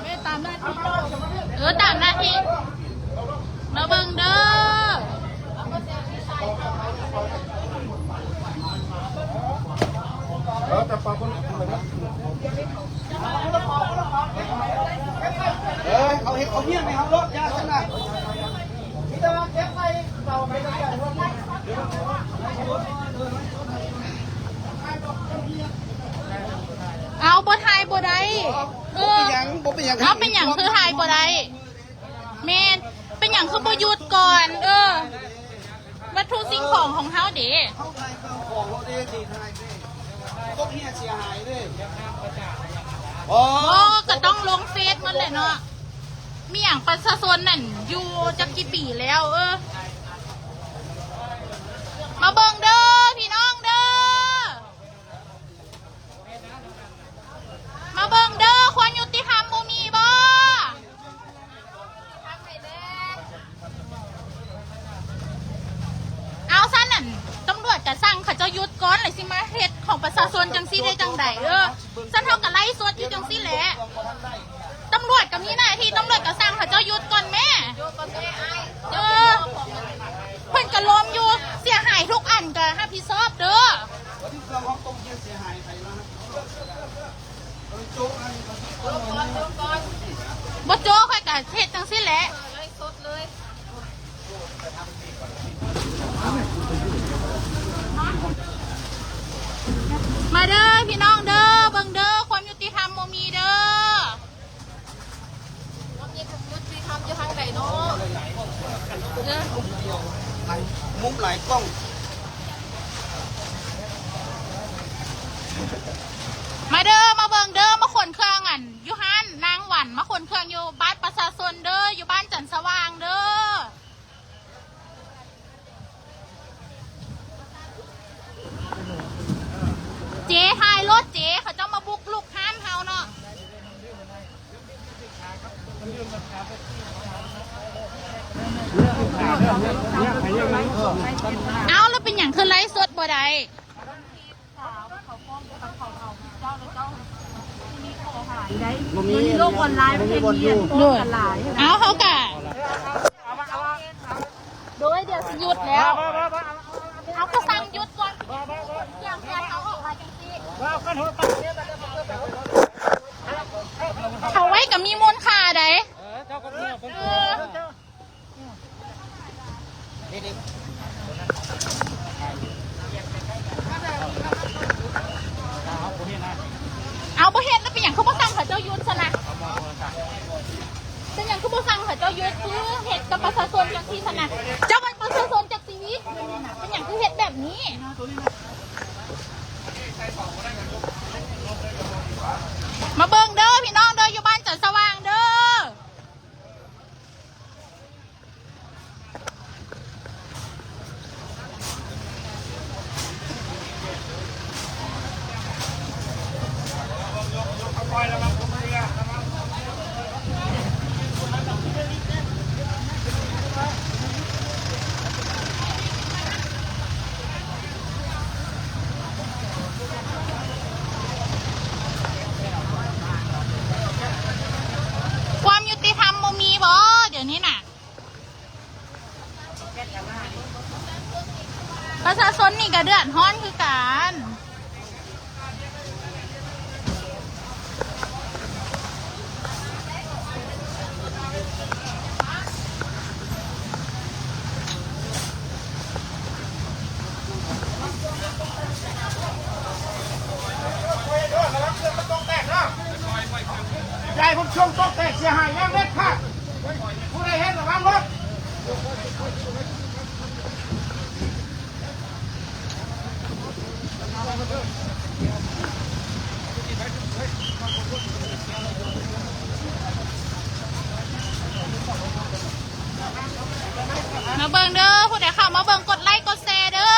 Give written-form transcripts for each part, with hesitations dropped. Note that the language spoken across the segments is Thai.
ไม่ตามหน้าที่ตามหน้าที่มาเบิ่งเด้อแต่ปลาคนเอาเหี้ยไหมครับรถยาขนาดที่จะเก็บไปเราไปได้กันรถเอาบ่ทายบ่ได้เป็นอย่างเอาเป็นอย่างคือทายบ่ได้เมนเป็นอย่างคือบ่หยุดก่อนวัตถุสิ่งของเฮาเด้เข้าไทยเข้าของเราดีดีไทยก็เหี้ยเสียหายเลยโอ้ก็ต้องลงเฟซมันเลยเนาะมีอย่างประชาชนนั่นอยู่จักกี่ปีแล้วมาเบิ่งเด้อพี่น้องเด้อมาเบิ่งเด้อความยุติธรรมบ่มีบ่เอาซะนั่นตำรวจจะสั่งเขาเจ้ายุดก้อนเลยสิมาเฮ็ดของประชาชนจังซี่ได้จังใดซั่นเท่ากับไล่สวดอยู่จังซี่แหละตำรวจก็มีหน้าที่ตำรวจก็สั่งเขาเจ้ายุดก่อนแม่เพิ่นก็ล้มอยู่เสียหายทุกอันก็รับผิดชอบเด้อที่เครื่องห้องต้มเหี้ยเสียหายไปแล้วบ่โจ้ค่อยก็เฮ็ดจังซี่แหละมาเด้อพี่น้องเด้อเบิ่งเด้อความยุติธรรมบ่มีเด้อความยุติธรรมอยู่ทางใดเนาะมุมหลายกล้องมาเด้อมาเบิ่งเด้อมาขนเครื่องอยู่ฮั่นนางหวันมาขนเครื่องอยู่บ้านประชาชนเด้ออยู่บ้านจันทร์สว่างเด้อเจ๊ทายรถเจ๊เขาจะมาบุกลุกห้านเฮาเนาะเอาแล้วเป็นอย่างคือไลฟ์สดบ่ได้มีโลกออนไลน์เป็นเงียบโลกออนไลน์เอาเขากะโดยเดี๋ยวสิหยุดแล้วเอาก็สั่งหยุดก่อนอย่างเพื่อนเขาออกมาจังซี่เขาไว้กับมีมูลค่าใดเอาบ่เฮ็ดแล้วเป็นอย่างเขาบ่สั่งเขาเจ้ายุทธนะเป็นอย่างเขาบ่สั่งเขาเจ้ายุทธคือเฮ็ดกับประชาชนจังซี่นะเจ้าเป็นประชาชนจากชีวิตเป็นอย่างคือเฮ็ดแบบนี้มาเบิ่งเด้อพี่น้องเด้ออยู่บ้านจันทร์สว่างเด้อความยุติธรรมบ่มีบ่เดี๋ยวนี้น่ะประชาชนนี่ก็เดือดร้อนคือกันยายผมช่วงต้องแตกเสียหายยังเม็ดค่ะผู้ใดเห็นระวังรถมาเบิ่งเด้อผู้ใดเข้ามาเบิ่งกดไลค์กดแชร์เด้อ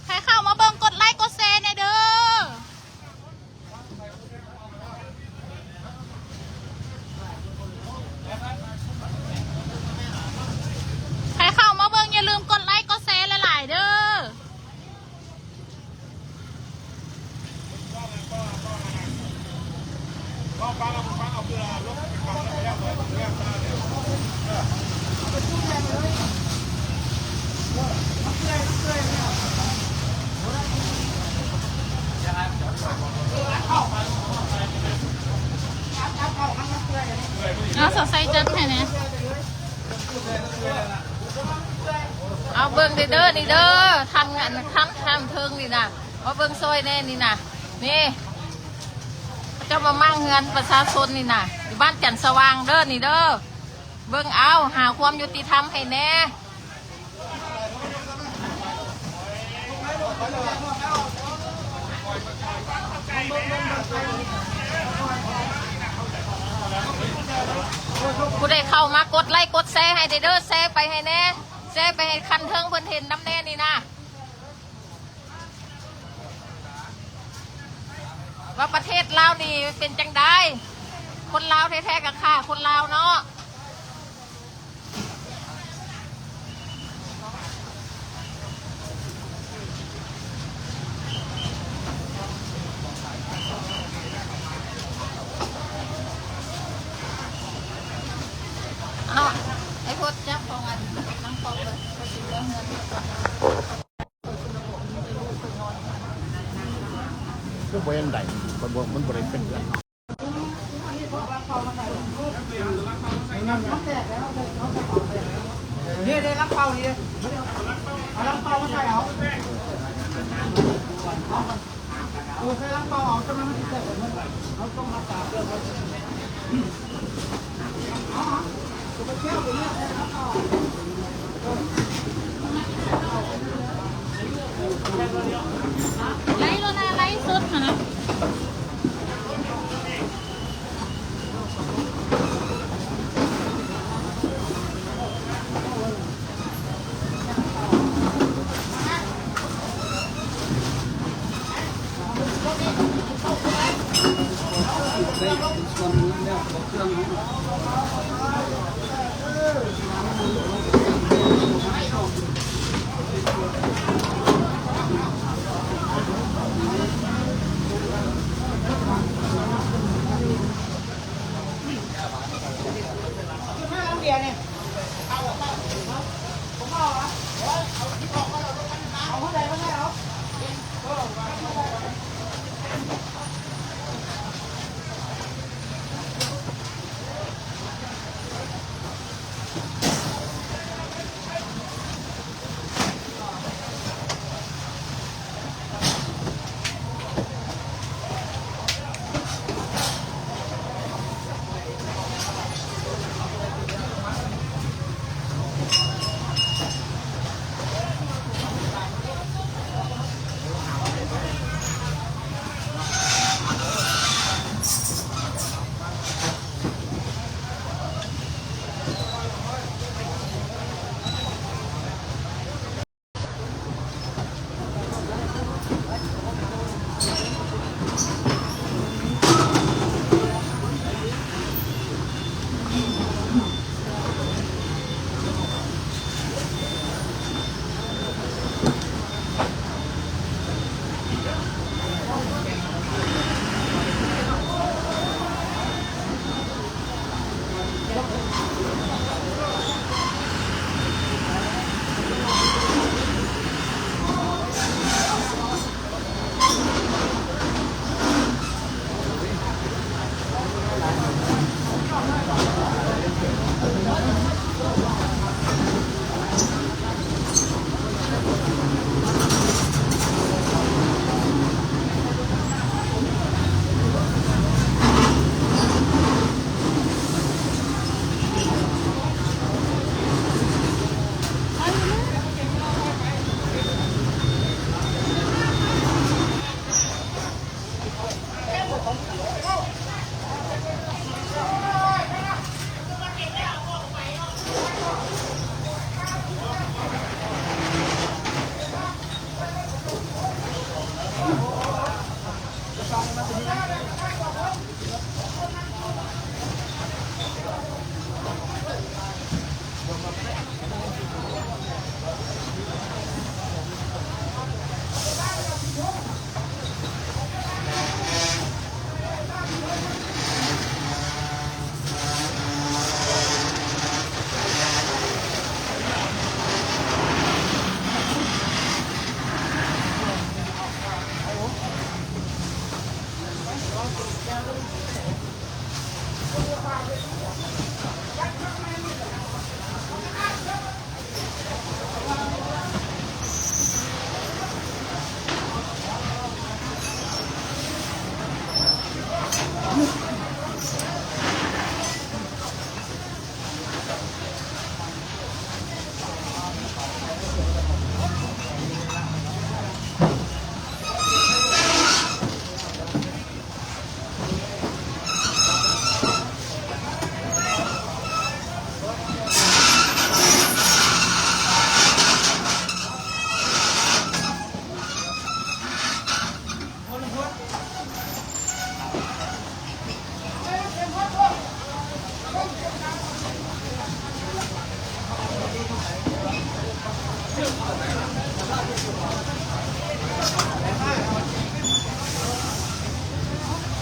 ใครเข้ามาเบิ่งกดไลค์กดแชร์เด้อใครเข้ามาเบิ่งอย่าลืมกดไลค์กดแชร์หลายๆเด้อ เขาใส่จัดให้เนี่ยเอาเบิ้งเด้อนี่เด้อทำงานทำเทิงนี่นะเอาเบิ้งซอยแน่นี่นะนี่จะมามั่งเงินประชาชนนี่นะอยู่บ้านจันทร์สว่างเด้อนี่เด้อเบิ้งเอาหาความยุติธรรมให้แน่ผู้ใดเข้ามากดไลค์กดแชร์ให้เด้อแชร์ไปให้แน่แชร์ไปให้คันเทิงเพิ่นเห็นน้ำแน่นี่นะว่าประเทศลาวนี่เป็นจังได้คนลาวแท้ๆกับข้าคนลาวเนาะเอาไอ้พดจับของอันนั่งฟองเลยพอสิเรื่องเงินก็บ่ยังได้มันบ่ได้เป็นเดือนนี่ได้รับเป้านี่เอารับเป้ามาใส่เอาโอ้ใส่รับเป้าเอาจะมันไม่ได้แบบนั้นเอาต้องมาตากเรื่องมันไล่แล้วนะไล่สุดนะ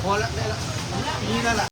พอแล้วได้แล้วนี่นั่นแหละ